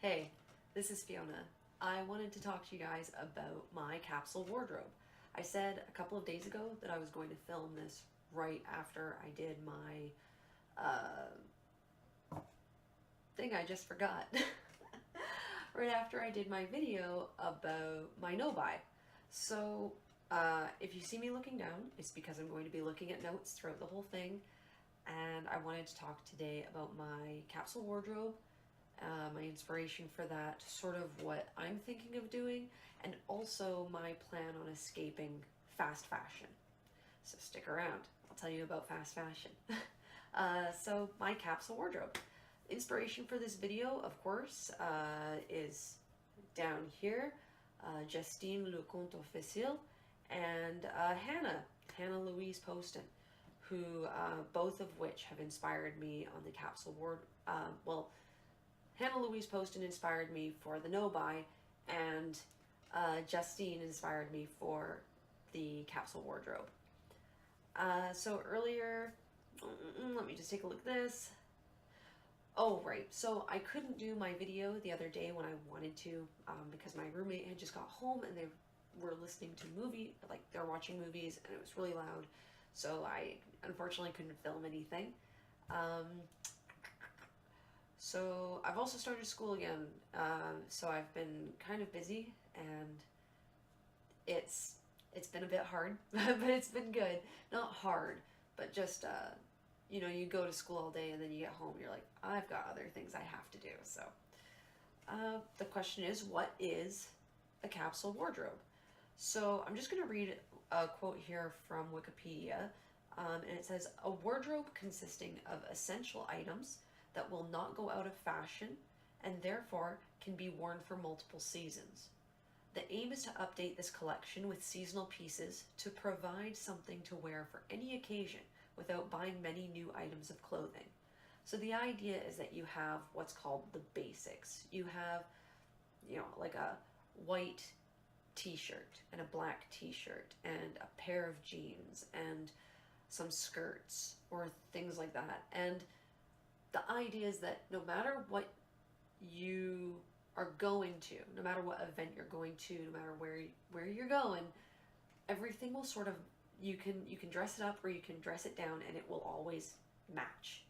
Hey, this is Fiona. I wanted to talk to you guys about my capsule wardrobe. I said a couple of days ago that I was going to film this right after I did my thing I just forgot. Right after I did my video about my no-buy. So if you see me looking down, it's because I'm going to be looking at notes throughout the whole thing. And I wanted to talk today about my capsule wardrobe, my inspiration for that, sort of what I'm thinking of doing, and also my plan on escaping fast fashion. So stick around, I'll tell you about fast fashion. So my capsule wardrobe. Inspiration for this video, of course, is down here. Justine Leconte Officiel and Hannah Louise Poston, who both of which have inspired me on the capsule wardrobe. Hannah Louise Poston inspired me for the no-buy, and Justine inspired me for the capsule wardrobe. So earlier, let me just take a look at this. Oh, right. So I couldn't do my video the other day when I wanted to because my roommate had just got home and they were listening to they're watching movies, and it was really loud. So I unfortunately couldn't film anything. So I've also started school again. So I've been kind of busy, and it's been a bit hard, but it's been good. Not hard, but just you go to school all day and then you get home, you're like, I've got other things I have to do. So the question is, what is a capsule wardrobe? So I'm just going to read a quote here from Wikipedia, and it says, a wardrobe consisting of essential items that will not go out of fashion and therefore can be worn for multiple seasons. The aim is to update this collection with seasonal pieces to provide something to wear for any occasion without buying many new items of clothing. So the idea is that you have what's called the basics. You have, like a white t-shirt and a black t-shirt and a pair of jeans and some skirts or things like that. And the idea is that no matter what you are going to, no matter what event you're going to, no matter where you're going, everything will sort of, you can dress it up or you can dress it down, and it will always match.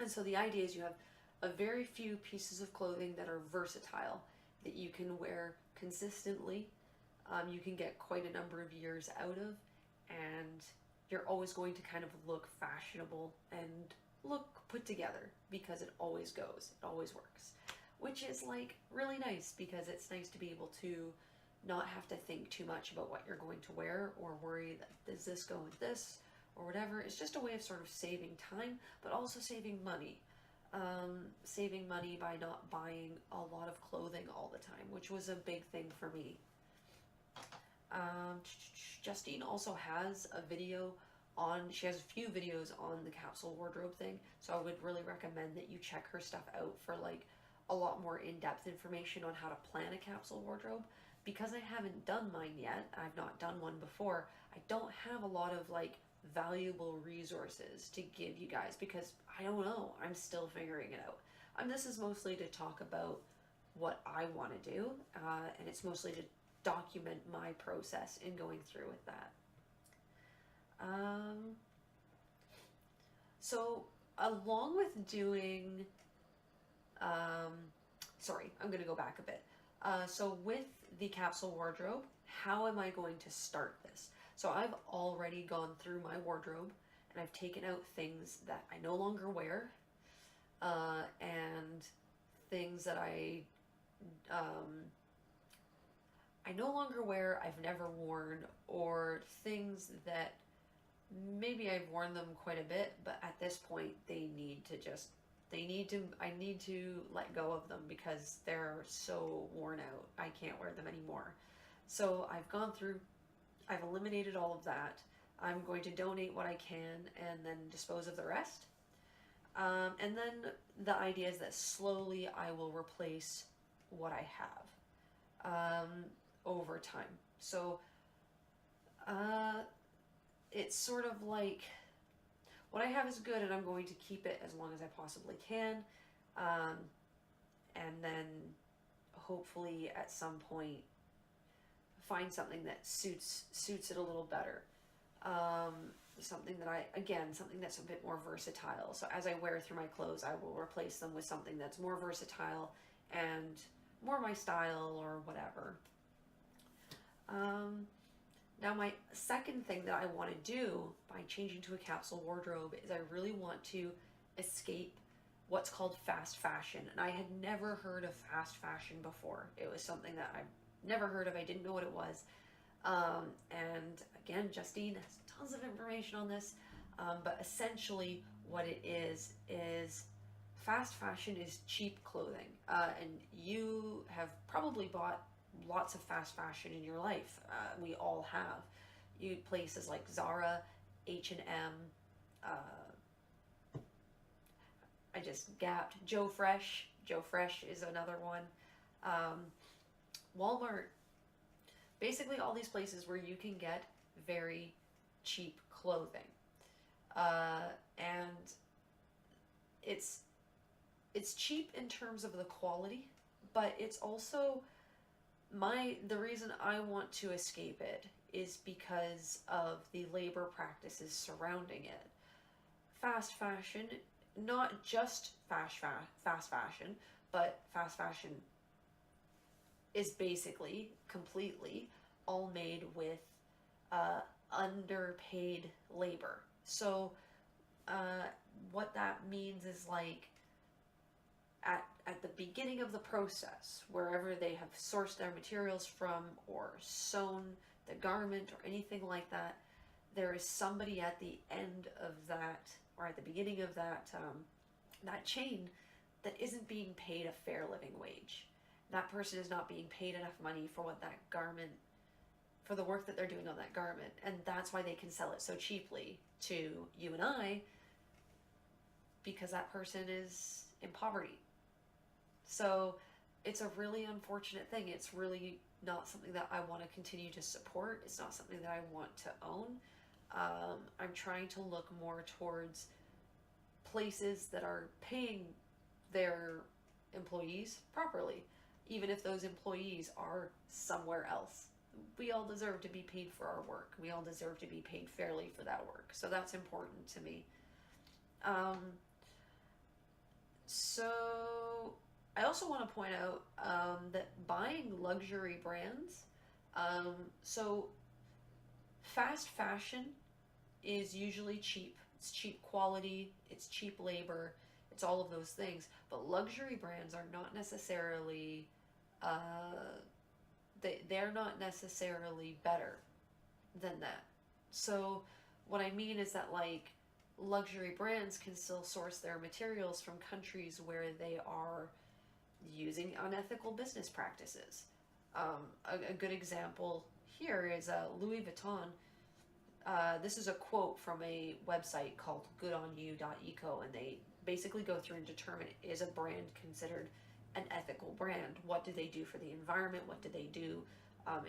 And so the idea is you have a very few pieces of clothing that are versatile, that you can wear consistently, you can get quite a number of years out of, and you're always going to kind of look fashionable and look put together because it always goes, it always works, which is like really nice because it's nice to be able to not have to think too much about what you're going to wear or worry that does this go with this or whatever. It's just a way of sort of saving time, but also saving money. Saving money by not buying a lot of clothing all the time, which was a big thing for me. Justine also has a video she has a few videos on the capsule wardrobe thing, so I would really recommend that you check her stuff out for like a lot more in-depth information on how to plan a capsule wardrobe. Because I haven't done mine yet, I've not done one before, I don't have a lot of like valuable resources to give you guys because I don't know, I'm still figuring it out. This is mostly to talk about what I want to do, and it's mostly to document my process in going through with that. So along with doing, sorry, I'm going to go back a bit. So with the capsule wardrobe, how am I going to start this? So I've already gone through my wardrobe and I've taken out things that I no longer wear, and things that I no longer wear, I've never worn, or things that maybe I've worn them quite a bit, but at this point I need to let go of them because they're so worn out. I can't wear them anymore. So I've gone through, I've eliminated all of that. I'm going to donate what I can and then dispose of the rest. And then the idea is that slowly I will replace what I have over time. So it's sort of like what I have is good and I'm going to keep it as long as I possibly can. And and then hopefully at some point find something that suits it a little better. Something that something that's a bit more versatile. So as I wear through my clothes, I will replace them with something that's more versatile and more my style or whatever. Now my second thing that I want to do by changing to a capsule wardrobe is I really want to escape what's called fast fashion. And I had never heard of fast fashion before. It was something that I've never heard of. I didn't know what it was. And again, Justine has tons of information on this. But essentially what it is fast fashion is cheap clothing. And you have probably bought lots of fast fashion in your life. We all have. You places like Zara, H&M, I just gapped. Joe Fresh is another one. Walmart. Basically all these places where you can get very cheap clothing. And it's cheap in terms of the quality, but it's also the reason I want to escape it is because of the labor practices surrounding it. Fast fashion, not just fast fashion, but fast fashion is basically completely all made with underpaid labor. So what that means is like at the beginning of the process, wherever they have sourced their materials from or sewn the garment or anything like that, there is somebody at the end of that or at the beginning of that that chain that isn't being paid a fair living wage. That person is not being paid enough money for what that garment, for the work that they're doing on that garment, and that's why they can sell it so cheaply to you and I, because that person is in poverty. So it's a really unfortunate thing. It's really not something that I want to continue to support. It's not something that I want to own. I'm trying to look more towards places that are paying their employees properly, even if those employees are somewhere else. We all deserve to be paid for our work. We all deserve to be paid fairly for that work. So that's important to me. So I also want to point out that buying luxury brands, so fast fashion is usually cheap. It's cheap quality, it's cheap labor, it's all of those things. But luxury brands are not necessarily, they're not necessarily better than that. So what I mean is that like luxury brands can still source their materials from countries where they are using unethical business practices. A good example here is Louis Vuitton. This is a quote from a website called goodonyou.eco, and they basically go through and determine, is a brand considered an ethical brand? What do they do for the environment? What do they do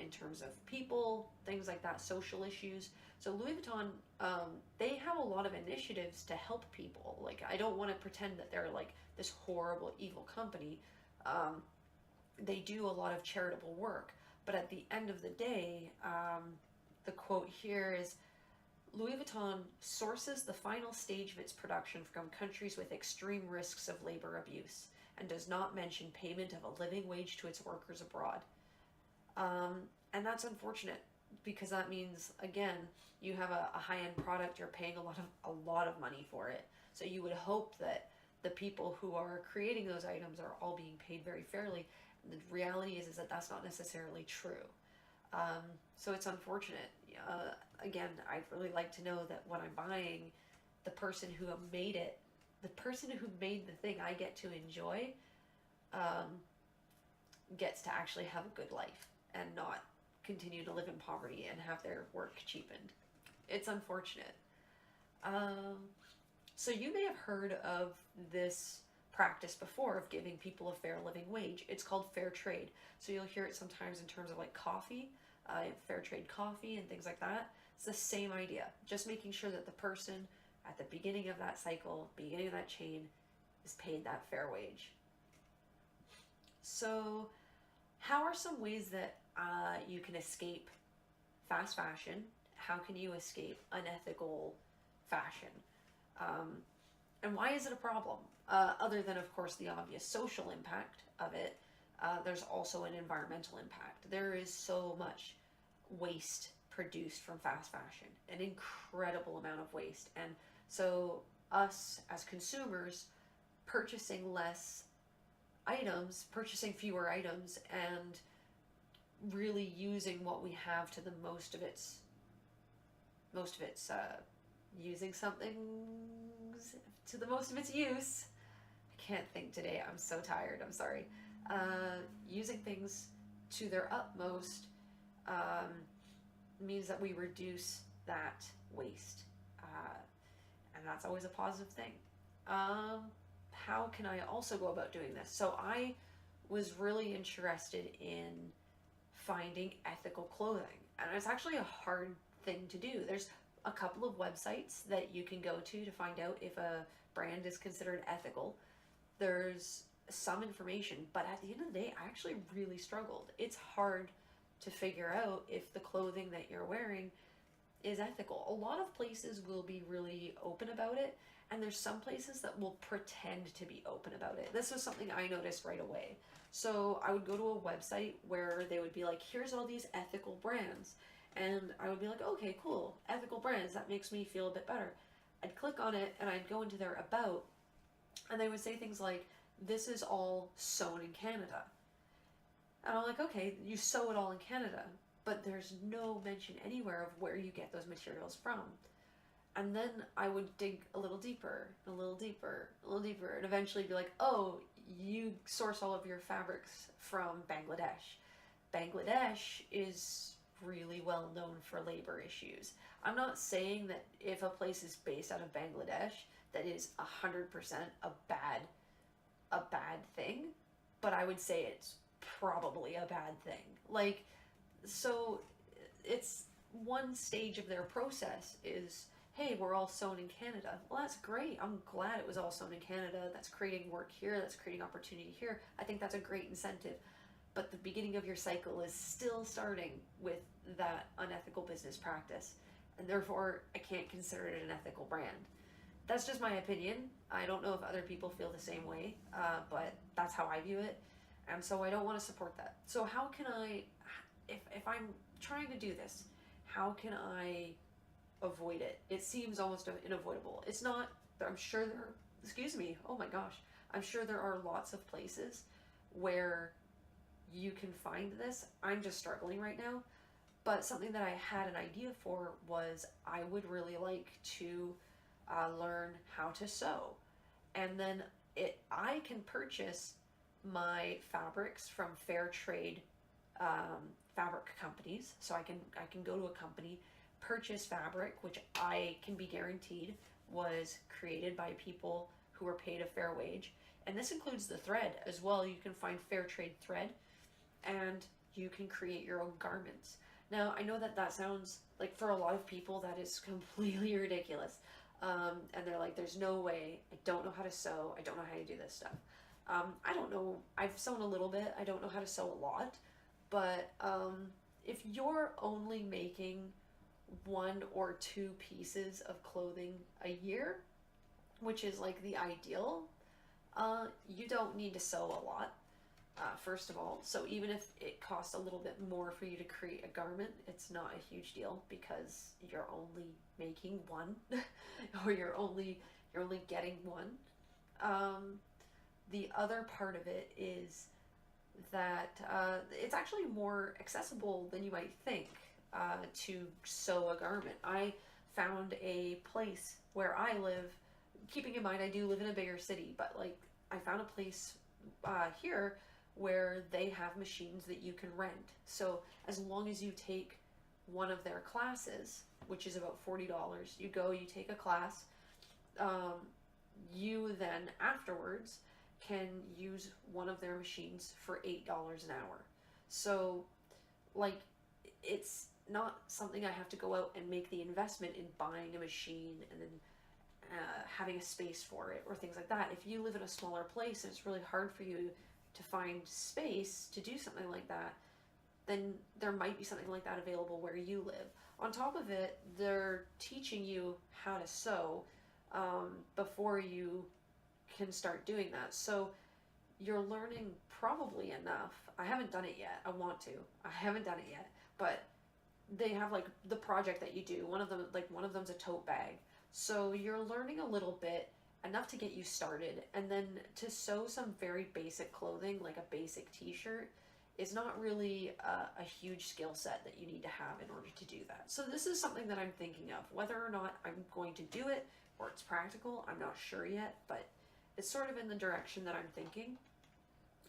in terms of people, things like that, social issues? So Louis Vuitton, they have a lot of initiatives to help people. Like, I don't want to pretend that they're like this horrible, evil company. They do a lot of charitable work, but at the end of the day, the quote here is, Louis Vuitton sources the final stage of its production from countries with extreme risks of labor abuse and does not mention payment of a living wage to its workers abroad. And that's unfortunate, because that means, again, you have a high-end product, you're paying a lot of money for it. So you would hope that the people who are creating those items are all being paid very fairly. The reality is that that's not necessarily true. So it's unfortunate. Again, I'd really like to know that what I'm buying, the person who made it, the person who made the thing I get to enjoy, gets to actually have a good life and not continue to live in poverty and have their work cheapened. It's unfortunate. So you may have heard of this practice before of giving people a fair living wage. It's called fair trade. So you'll hear it sometimes in terms of like coffee, fair trade coffee and things like that. It's the same idea, just making sure that the person at the beginning of that cycle, beginning of that chain, is paid that fair wage. So, how are some ways that you can escape fast fashion? How can you escape unethical fashion? Um, and why is it a problem? Other than, of course, the obvious social impact of it, there's also an environmental impact. There is so much waste produced from fast fashion, an incredible amount of waste. And so, us as consumers purchasing less items, purchasing fewer items, and really using what we have to the using something to the most of its use. I can't think today. I'm so tired. I'm sorry. Using things to their utmost means that we reduce that waste, and that's always a positive thing. How can I also go about doing this? So I was really interested in finding ethical clothing, and it's actually a hard thing to do. There's a couple of websites that you can go to find out if a brand is considered ethical. There's some information, but at the end of the day, I actually really struggled. It's hard to figure out if the clothing that you're wearing is ethical. A lot of places will be really open about it, and there's some places that will pretend to be open about it. This was something I noticed right away. So I would go to a website where they would be like, here's all these ethical brands. And I would be like, okay, cool, ethical brands, that makes me feel a bit better. I'd click on it and I'd go into their about, and they would say things like, this is all sewn in Canada. And I'm like, okay, you sew it all in Canada, but there's no mention anywhere of where you get those materials from. And then I would dig a little deeper, a little deeper, a little deeper, and eventually be like, oh, you source all of your fabrics from Bangladesh. Bangladesh is really well known for labor issues. I'm not saying that if a place is based out of Bangladesh, that is 100% a bad thing, but I would say it's probably a bad thing. Like, so it's one stage of their process is, hey, we're all sewn in Canada. Well, that's great. I'm glad it was all sewn in Canada. That's creating work here. That's creating opportunity here. I think that's a great incentive. But the beginning of your cycle is still starting with that unethical business practice. And therefore, I can't consider it an ethical brand. That's just my opinion. I don't know if other people feel the same way, but that's how I view it. And so I don't want to support that. So how can I, if I'm trying to do this, how can I avoid it? It seems almost unavoidable. It's not, I'm sure there, excuse me, oh my gosh, I'm sure there are lots of places where you can find this. I'm just struggling right now. But something that I had an idea for was I would really like to learn how to sew. And then I can purchase my fabrics from fair trade fabric companies. So I can go to a company, purchase fabric, which I can be guaranteed was created by people who are paid a fair wage. And this includes the thread as well. You can find fair trade thread, and you can create your own garments. Now, I know that sounds like, for a lot of people, that is completely ridiculous. And they're like, there's no way, I don't know how to sew, I don't know how to do this stuff. I don't know, I've sewn a little bit, I don't know how to sew a lot, but if you're only making 1 or 2 pieces of clothing a year, which is like the ideal, you don't need to sew a lot. First of all, so even if it costs a little bit more for you to create a garment, it's not a huge deal because you're only making 1 or you're only getting 1. The other part of it is that it's actually more accessible than you might think to sew a garment. I found a place where I live, keeping in mind I do live in a bigger city, but like I found a place here where they have machines that you can rent. So as long as you take one of their classes, which is about $40, you go, you take a class, you then afterwards can use one of their machines for $8 an hour. So like, it's not something I have to go out and make the investment in buying a machine and then having a space for it or things like that. If you live in a smaller place and it's really hard for you to find space to do something like that, then there might be something like that available where you live. On top of it, they're teaching you how to sew before you can start doing that. So you're learning probably enough. I haven't done it yet. I want to. I haven't done it yet. But they have like the project that you do. One of them's a tote bag. So you're learning a little bit, enough to get you started, and then to sew some very basic clothing, like a basic t-shirt, is not really a huge skill set that you need to have in order to do that. So this is something that I'm thinking of. Whether or not I'm going to do it or it's practical, I'm not sure yet, but it's sort of in the direction that I'm thinking.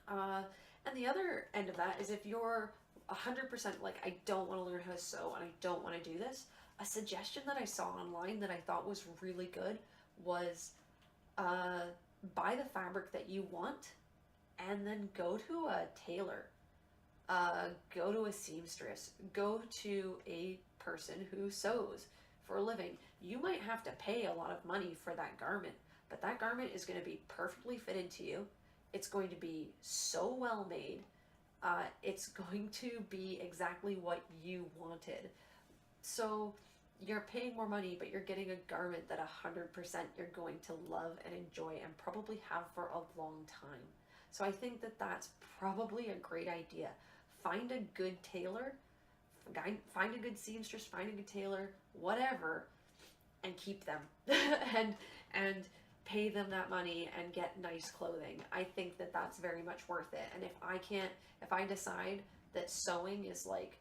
And the other end of that is if you're 100% like, I don't want to learn how to sew and I don't want to do this, a suggestion that I saw online that I thought was really good was buy the fabric that you want and then go to a tailor. Go to a seamstress, go to a person who sews for a living. You might have to pay a lot of money for that garment, but that garment is going to be perfectly fitted to you. It's going to be so well made. It's going to be exactly what you wanted. So you're paying more money, but you're getting a garment that 100% you're going to love and enjoy and probably have for a long time. So I think that that's probably a great idea. Find a good tailor, find a good seamstress, find a good tailor, whatever, and keep them and pay them that money and get nice clothing. I think that that's very much worth it. And if I decide that sewing is like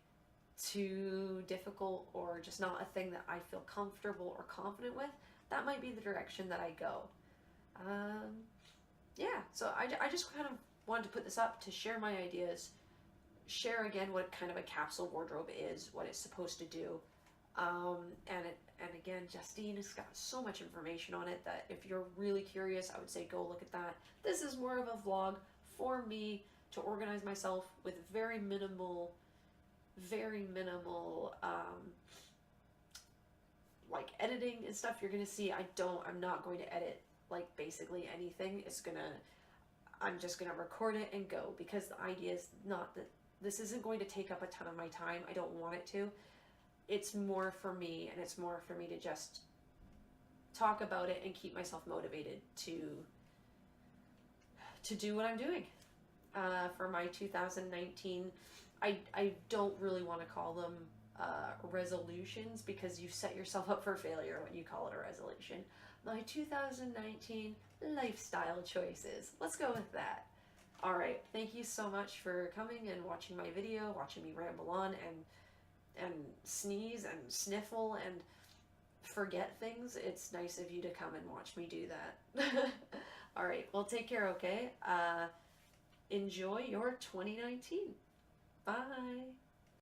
too difficult or just not a thing that I feel comfortable or confident with, that might be the direction that I go. Yeah, so I just kind of wanted to put this up to share my ideas, share again what kind of a capsule wardrobe is, what it's supposed to do, and again, Justine has got so much information on it that if you're really curious, I would say go look at that. This is more of a vlog for me to organize myself with very minimal like editing and stuff. You're gonna see I'm not going to edit like basically anything. I'm just gonna record it and go, because the idea is not that this isn't going to take up a ton of my time. I don't want it to. It's more for me, and it's more for me to just talk about it and keep myself motivated to do what I'm doing for my 2019. I don't really want to call them resolutions, because you set yourself up for failure when you call it a resolution. My 2019 lifestyle choices. Let's go with that. All right, thank you so much for coming and watching my video, watching me ramble on and sneeze and sniffle and forget things. It's nice of you to come and watch me do that. All right, well, take care, okay? Enjoy your 2019. Bye.